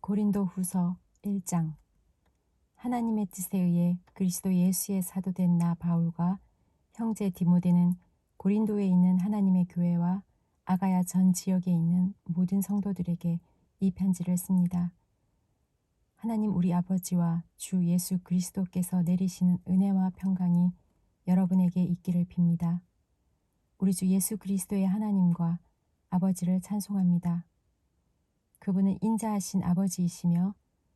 고린도후서 1장. 하나님의 뜻에 의해 그리스도 예수의 사도된 나 바울과 형제 디모데는 고린도에 있는 하나님의 교회와 아가야 전 지역에 있는 모든 성도들에게 이 편지를 씁니다. 하나님 우리 아버지와 주 예수 그리스도께서 내리시는 은혜와 평강이 여러분에게 있기를 빕니다. 우리 주 예수 그리스도의 하나님과 아버지를 찬송합니다. 그분은 인자하신 아버지이시며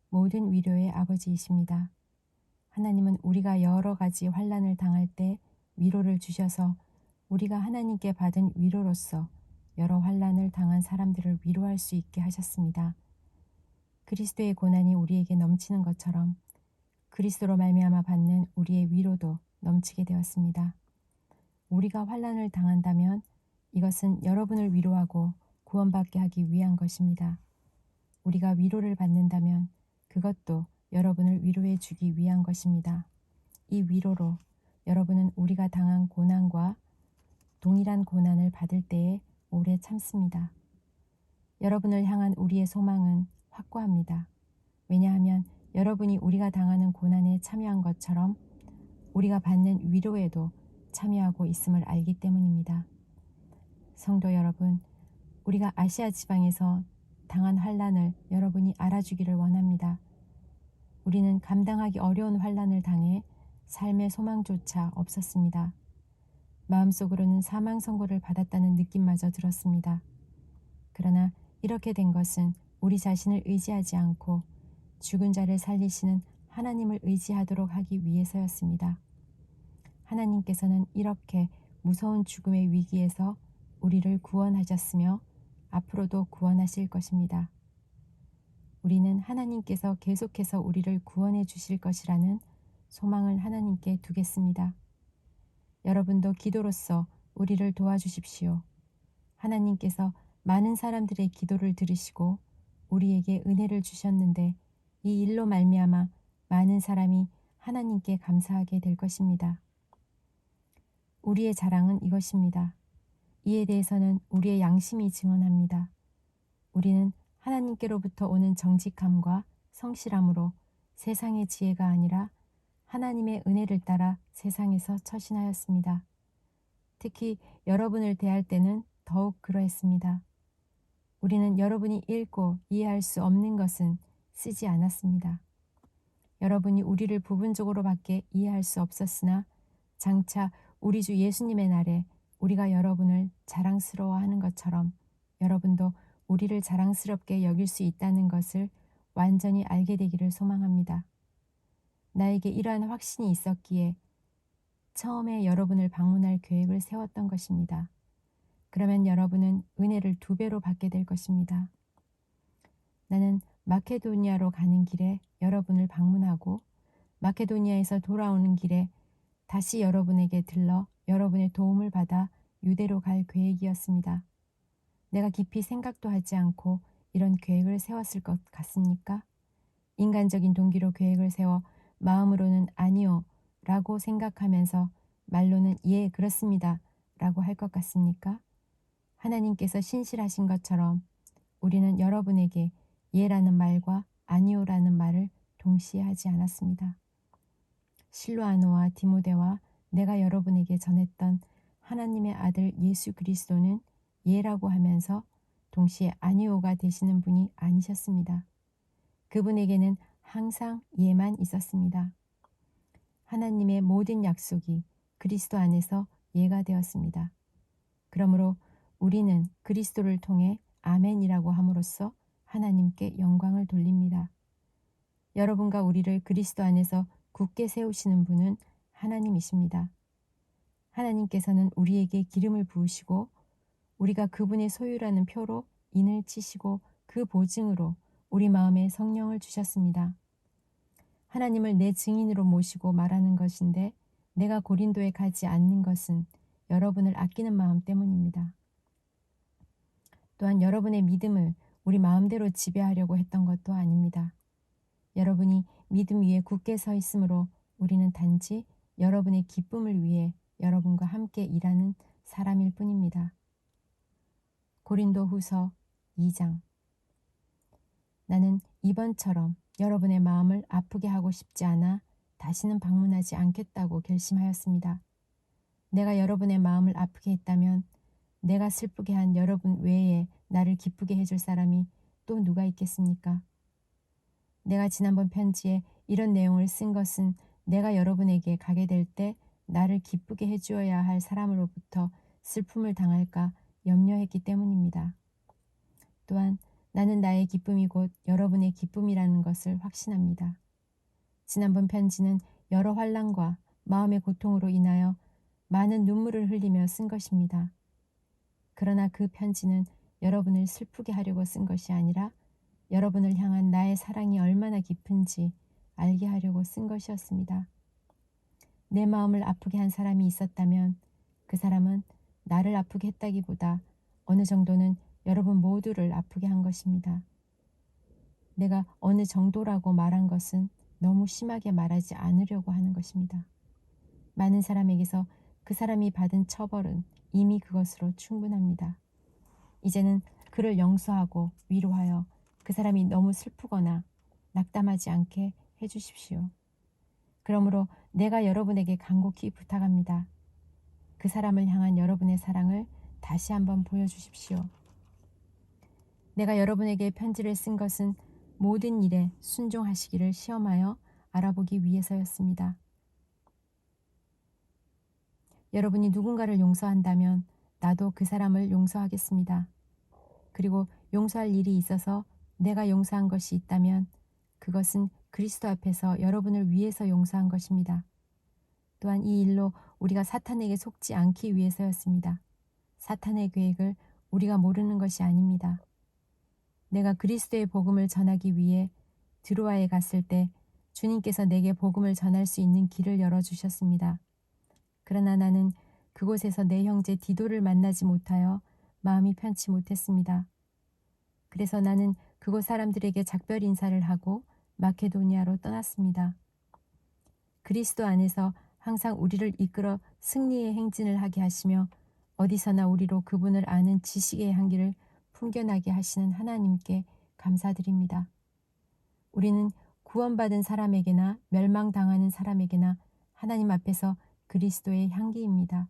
모든 위로의 아버지이십니다. 하나님은 우리가 여러 가지 환난을 당할 때 위로를 주셔서 우리가 하나님께 받은 위로로서 여러 환난을 당한 사람들을 위로할 수 있게 하셨습니다. 그리스도의 고난이 우리에게 넘치는 것처럼 그리스도로 말미암아 받는 우리의 위로도 넘치게 되었습니다. 우리가 환난을 당한다면 이것은 여러분을 위로하고 구원받게 하기 위한 것입니다. 우리가 위로를 받는다면 그것도 여러분을 위로해 주기 위한 것입니다. 이 위로로 여러분은 우리가 당한 고난과 동일한 고난을 받을 때에 오래 참습니다. 여러분을 향한 우리의 소망은 확고합니다. 왜냐하면 여러분이 우리가 당하는 고난에 참여한 것처럼 우리가 받는 위로에도 참여하고 있음을 알기 때문입니다. 성도 여러분, 우리가 아시아 지방에서 당한 환난을 여러분이 알아주기를 원합니다. 우리는 감당하기 어려운 환난을 당해 삶의 소망조차 없었습니다. 마음속으로는 사망 선고를 받았다는 느낌마저 들었습니다. 그러나 이렇게 된 것은 우리 자신을 의지하지 않고 죽은 자를 살리시는 하나님을 의지하도록 하기 위해서였습니다. 하나님께서는 이렇게 무서운 죽음의 위기에서 우리를 구원하셨으며 앞으로도 구원하실 것입니다. 우리는 하나님께서 계속해서 우리를 구원해 주실 것이라는 소망을 하나님께 두겠습니다. 여러분도 기도로서 우리를 도와주십시오. 하나님께서 많은 사람들의 기도를 들으시고 우리에게 은혜를 주셨는데 이 일로 말미암아 많은 사람이 하나님께 감사하게 될 것입니다. 우리의 자랑은 이것입니다. 이에 대해서는 우리의 양심이 증언합니다. 우리는 하나님께로부터 오는 정직함과 성실함으로 세상의 지혜가 아니라 하나님의 은혜를 따라 세상에서 처신하였습니다. 특히 여러분을 대할 때는 더욱 그러했습니다. 우리는 여러분이 읽고 이해할 수 없는 것은 쓰지 않았습니다. 여러분이 우리를 부분적으로밖에 이해할 수 없었으나 장차 우리 주 예수님의 날에 우리가 여러분을 자랑스러워하는 것처럼 여러분도 우리를 자랑스럽게 여길 수 있다는 것을 완전히 알게 되기를 소망합니다. 나에게 이러한 확신이 있었기에 처음에 여러분을 방문할 계획을 세웠던 것입니다. 그러면 여러분은 은혜를 2배로 받게 될 것입니다. 나는 마케도니아로 가는 길에 여러분을 방문하고 마케도니아에서 돌아오는 길에 다시 여러분에게 들러 여러분의 도움을 받아 유대로 갈 계획이었습니다. 내가 깊이 생각도 하지 않고 이런 계획을 세웠을 것 같습니까? 인간적인 동기로 계획을 세워 마음으로는 아니요 라고 생각하면서 말로는 예 그렇습니다 라고 할 것 같습니까? 하나님께서 신실하신 것처럼 우리는 여러분에게 예라는 말과 아니요라는 말을 동시에 하지 않았습니다. 실로아노와 디모데와 내가 여러분에게 전했던 하나님의 아들 예수 그리스도는 예라고 하면서 동시에 아니오가 되시는 분이 아니셨습니다. 그분에게는 항상 예만 있었습니다. 하나님의 모든 약속이 그리스도 안에서 예가 되었습니다. 그러므로 우리는 그리스도를 통해 아멘이라고 함으로써 하나님께 영광을 돌립니다. 여러분과 우리를 그리스도 안에서 굳게 세우시는 분은 하나님이십니다. 하나님께서는 우리에게 기름을 부으시고 우리가 그분의 소유라는 표로 인을 치시고 그 보증으로 우리 마음에 성령을 주셨습니다. 하나님을 내 증인으로 모시고 말하는 것인데 내가 고린도에 가지 않는 것은 여러분을 아끼는 마음 때문입니다. 또한 여러분의 믿음을 우리 마음대로 지배하려고 했던 것도 아닙니다. 여러분이 믿음 위에 굳게 서 있으므로 우리는 단지 여러분의 기쁨을 위해 여러분과 함께 일하는 사람일 뿐입니다. 고린도후서 2장. 나는 이번처럼 여러분의 마음을 아프게 하고 싶지 않아 다시는 방문하지 않겠다고 결심하였습니다. 내가 여러분의 마음을 아프게 했다면 내가 슬프게 한 여러분 외에 나를 기쁘게 해줄 사람이 또 누가 있겠습니까? 내가 지난번 편지에 이런 내용을 쓴 것은 내가 여러분에게 가게 될 때 나를 기쁘게 해주어야 할 사람으로부터 슬픔을 당할까 염려했기 때문입니다. 또한 나는 나의 기쁨이 곧 여러분의 기쁨이라는 것을 확신합니다. 지난번 편지는 여러 환난과 마음의 고통으로 인하여 많은 눈물을 흘리며 쓴 것입니다. 그러나 그 편지는 여러분을 슬프게 하려고 쓴 것이 아니라 여러분을 향한 나의 사랑이 얼마나 깊은지 알게 하려고 쓴 것이었습니다. 내 마음을 아프게 한 사람이 있었다면 그 사람은 나를 아프게 했다기보다 어느 정도는 여러분 모두를 아프게 한 것입니다. 내가 어느 정도라고 말한 것은 너무 심하게 말하지 않으려고 하는 것입니다. 많은 사람에게서 그 사람이 받은 처벌은 이미 그것으로 충분합니다. 이제는 그를 용서하고 위로하여 그 사람이 너무 슬프거나 낙담하지 않게 해주십시오. 그러므로 내가 여러분에게 간곡히 부탁합니다. 그 사람을 향한 여러분의 사랑을 다시 한번 보여주십시오. 내가 여러분에게 편지를 쓴 것은 모든 일에 순종하시기를 시험하여 알아보기 위해서였습니다. 여러분이 누군가를 용서한다면 나도 그 사람을 용서하겠습니다. 그리고 용서할 일이 있어서 내가 용서한 것이 있다면 그것은 그리스도 앞에서 여러분을 위해서 용서한 것입니다. 또한 이 일로 우리가 사탄에게 속지 않기 위해서였습니다. 사탄의 계획을 우리가 모르는 것이 아닙니다. 내가 그리스도의 복음을 전하기 위해 드로아에 갔을 때 주님께서 내게 복음을 전할 수 있는 길을 열어주셨습니다. 그러나 나는 그곳에서 내 형제 디도를 만나지 못하여 마음이 편치 못했습니다. 그래서 나는 그곳 사람들에게 작별 인사를 하고 마케도니아로 떠났습니다. 그리스도 안에서 항상 우리를 이끌어 승리의 행진을 하게 하시며 어디서나 우리로 그분을 아는 지식의 향기를 풍겨나게 하시는 하나님께 감사드립니다. 우리는 구원받은 사람에게나 멸망당하는 사람에게나 하나님 앞에서 그리스도의 향기입니다.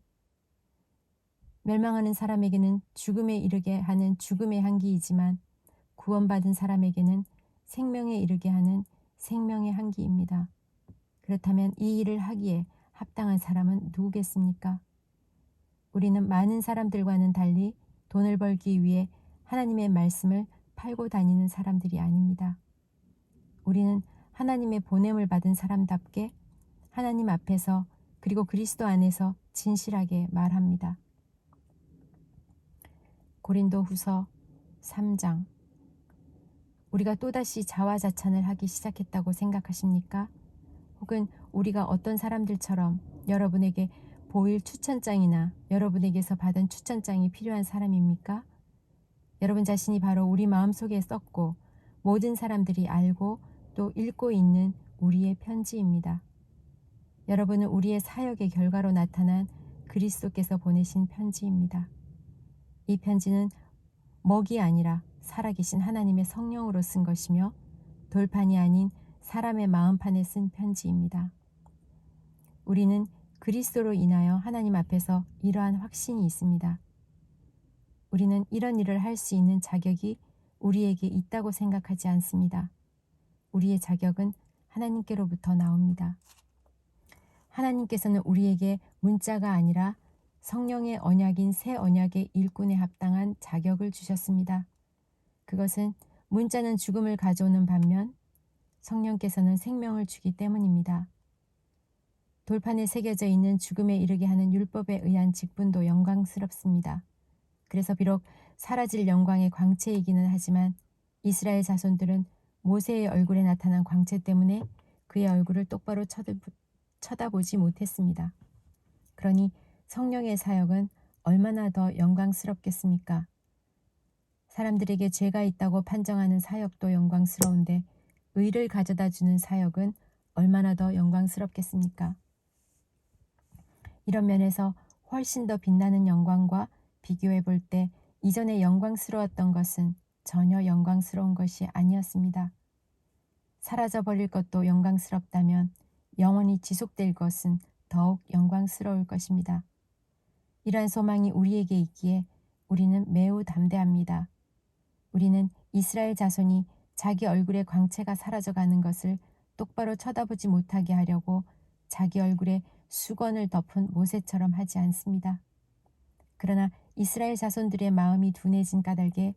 멸망하는 사람에게는 죽음에 이르게 하는 죽음의 향기이지만 구원받은 사람에게는 생명에 이르게 하는 생명의 향기입니다. 그렇다면 이 일을 하기에 합당한 사람은 누구겠습니까? 우리는 많은 사람들과는 달리 돈을 벌기 위해 하나님의 말씀을 팔고 다니는 사람들이 아닙니다. 우리는 하나님의 보냄을 받은 사람답게 하나님 앞에서 그리고 그리스도 안에서 진실하게 말합니다. 고린도 후서 3장. 우리가 또다시 자화자찬을 하기 시작했다고 생각하십니까? 혹은 우리가 어떤 사람들처럼 여러분에게 보일 추천장이나 여러분에게서 받은 추천장이 필요한 사람입니까? 여러분 자신이 바로 우리 마음속에 썼고 모든 사람들이 알고 또 읽고 있는 우리의 편지입니다. 여러분은 우리의 사역의 결과로 나타난 그리스도께서 보내신 편지입니다. 이 편지는 먹이 아니라 살아계신 하나님의 성령으로 쓴 것이며 돌판이 아닌 사람의 마음판에 쓴 편지입니다. 우리는 그리스도로 인하여 하나님 앞에서 이러한 확신이 있습니다. 우리는 이런 일을 할 수 있는 자격이 우리에게 있다고 생각하지 않습니다. 우리의 자격은 하나님께로부터 나옵니다. 하나님께서는 우리에게 문자가 아니라 성령의 언약인 새 언약의 일꾼에 합당한 자격을 주셨습니다. 그것은 문자는 죽음을 가져오는 반면 성령께서는 생명을 주기 때문입니다. 돌판에 새겨져 있는 죽음에 이르게 하는 율법에 의한 직분도 영광스럽습니다. 그래서 비록 사라질 영광의 광채이기는 하지만 이스라엘 자손들은 모세의 얼굴에 나타난 광채 때문에 그의 얼굴을 똑바로 쳐다보지 못했습니다. 그러니 성령의 사역은 얼마나 더 영광스럽겠습니까? 사람들에게 죄가 있다고 판정하는 사역도 영광스러운데 의를 가져다 주는 사역은 얼마나 더 영광스럽겠습니까? 이런 면에서 훨씬 더 빛나는 영광과 비교해 볼 때 이전에 영광스러웠던 것은 전혀 영광스러운 것이 아니었습니다. 사라져 버릴 것도 영광스럽다면 영원히 지속될 것은 더욱 영광스러울 것입니다. 이러한 소망이 우리에게 있기에 우리는 매우 담대합니다. 우리는 이스라엘 자손이 자기 얼굴의 광채가 사라져가는 것을 똑바로 쳐다보지 못하게 하려고 자기 얼굴에 수건을 덮은 모세처럼 하지 않습니다. 그러나 이스라엘 자손들의 마음이 둔해진 까닭에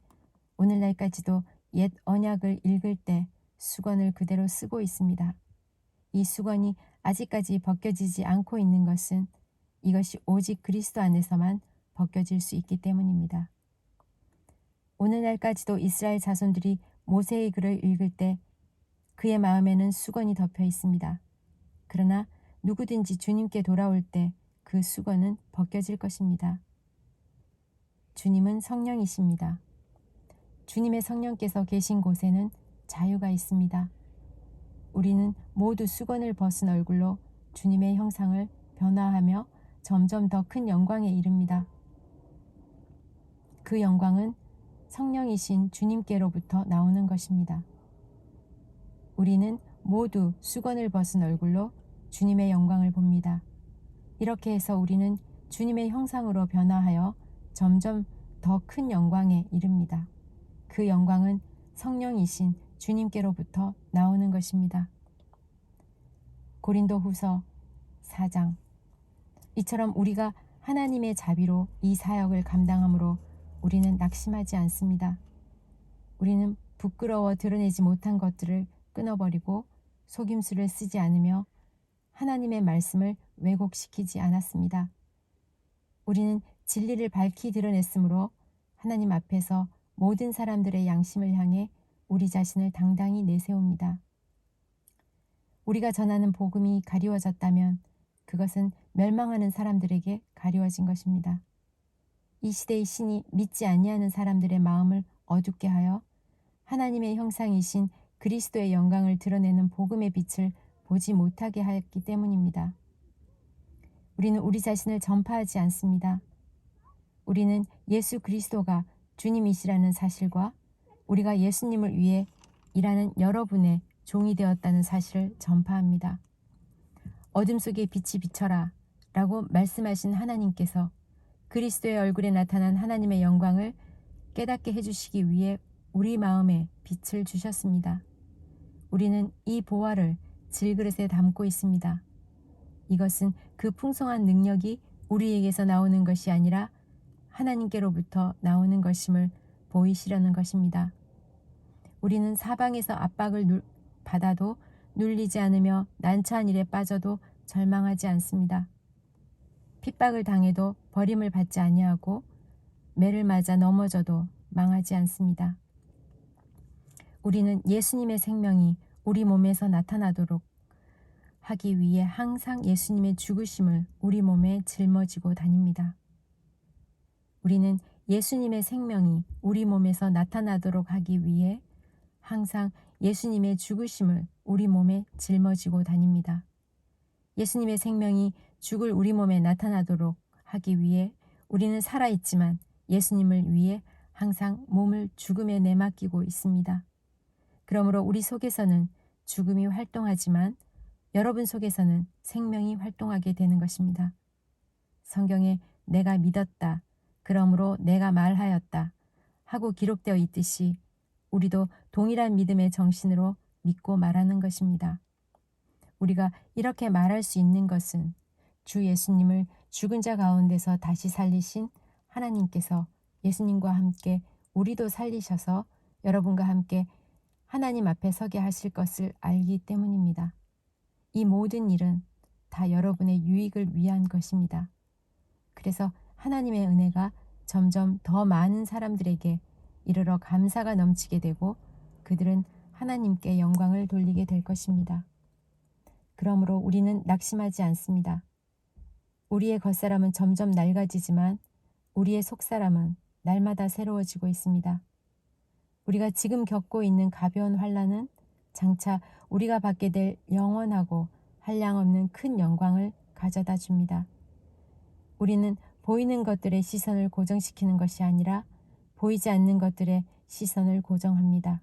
오늘날까지도 옛 언약을 읽을 때 수건을 그대로 쓰고 있습니다. 이 수건이 아직까지 벗겨지지 않고 있는 것은 이것이 오직 그리스도 안에서만 벗겨질 수 있기 때문입니다. 오늘날까지도 이스라엘 자손들이 모세의 글을 읽을 때 그의 마음에는 수건이 덮여 있습니다. 그러나 누구든지 주님께 돌아올 때 그 수건은 벗겨질 것입니다. 주님은 성령이십니다. 주님의 성령께서 계신 곳에는 자유가 있습니다. 우리는 모두 수건을 벗은 얼굴로 주님의 형상을 변화하며 점점 더 큰 영광에 이릅니다. 그 영광은 성령이신 주님께로부터 나오는 것입니다. 우리는 모두 수건을 벗은 얼굴로 주님의 영광을 봅니다. 이렇게 해서 우리는 주님의 형상으로 변화하여 점점 더 큰 영광에 이릅니다. 그 영광은 성령이신 주님께로부터 나오는 것입니다. 고린도후서 4장. 이처럼 우리가 하나님의 자비로 이 사역을 감당함으로 우리는 낙심하지 않습니다. 우리는 부끄러워 드러내지 못한 것들을 끊어버리고 속임수를 쓰지 않으며 하나님의 말씀을 왜곡시키지 않았습니다. 우리는 진리를 밝히 드러냈으므로 하나님 앞에서 모든 사람들의 양심을 향해 우리 자신을 당당히 내세웁니다. 우리가 전하는 복음이 가리워졌다면 그것은 멸망하는 사람들에게 가리워진 것입니다. 이 시대의 신이 믿지 아니하는 사람들의 마음을 어둡게 하여 하나님의 형상이신 그리스도의 영광을 드러내는 복음의 빛을 보지 못하게 하였기 때문입니다. 우리는 우리 자신을 전파하지 않습니다. 우리는 예수 그리스도가 주님이시라는 사실과 우리가 예수님을 위해 일하는 여러분의 종이 되었다는 사실을 전파합니다. 어둠 속에 빛이 비쳐라 라고 말씀하신 하나님께서 그리스도의 얼굴에 나타난 하나님의 영광을 깨닫게 해주시기 위해 우리 마음에 빛을 주셨습니다. 우리는 이 보화를 질그릇에 담고 있습니다. 이것은 그 풍성한 능력이 우리에게서 나오는 것이 아니라 하나님께로부터 나오는 것임을 보이시려는 것입니다. 우리는 사방에서 압박을 받아도 눌리지 않으며 난처한 일에 빠져도 절망하지 않습니다. 핍박을 당해도 버림을 받지 아니하고 매를 맞아 넘어져도 망하지 않습니다. 우리는 예수님의 생명이 우리 몸에서 나타나도록 하기 위해 항상 예수님의 죽으심을 우리 몸에 짊어지고 다닙니다. 우리는 예수님의 생명이 우리 몸에서 나타나도록 하기 위해 항상 예수님의 죽으심을 우리 몸에 짊어지고 다닙니다. 예수님의 생명이 죽을 우리 몸에 나타나도록 하기 위해 우리는 살아있지만 예수님을 위해 항상 몸을 죽음에 내맡기고 있습니다. 그러므로 우리 속에서는 죽음이 활동하지만 여러분 속에서는 생명이 활동하게 되는 것입니다. 성경에 내가 믿었다, 그러므로 내가 말하였다 하고 기록되어 있듯이 우리도 동일한 믿음의 정신으로 믿고 말하는 것입니다. 우리가 이렇게 말할 수 있는 것은 주 예수님을 죽은 자 가운데서 다시 살리신 하나님께서 예수님과 함께 우리도 살리셔서 여러분과 함께 하나님 앞에 서게 하실 것을 알기 때문입니다. 이 모든 일은 다 여러분의 유익을 위한 것입니다. 그래서 하나님의 은혜가 점점 더 많은 사람들에게 이르러 감사가 넘치게 되고 그들은 하나님께 영광을 돌리게 될 것입니다. 그러므로 우리는 낙심하지 않습니다. 우리의 겉사람은 점점 낡아지지만 우리의 속사람은 날마다 새로워지고 있습니다. 우리가 지금 겪고 있는 가벼운 환난은 장차 우리가 받게 될 영원하고 한량없는 큰 영광을 가져다 줍니다. 우리는 보이는 것들의 시선을 고정시키는 것이 아니라 보이지 않는 것들의 시선을 고정합니다.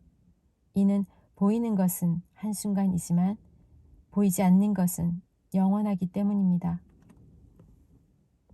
이는 보이는 것은 한순간이지만 보이지 않는 것은 영원하기 때문입니다.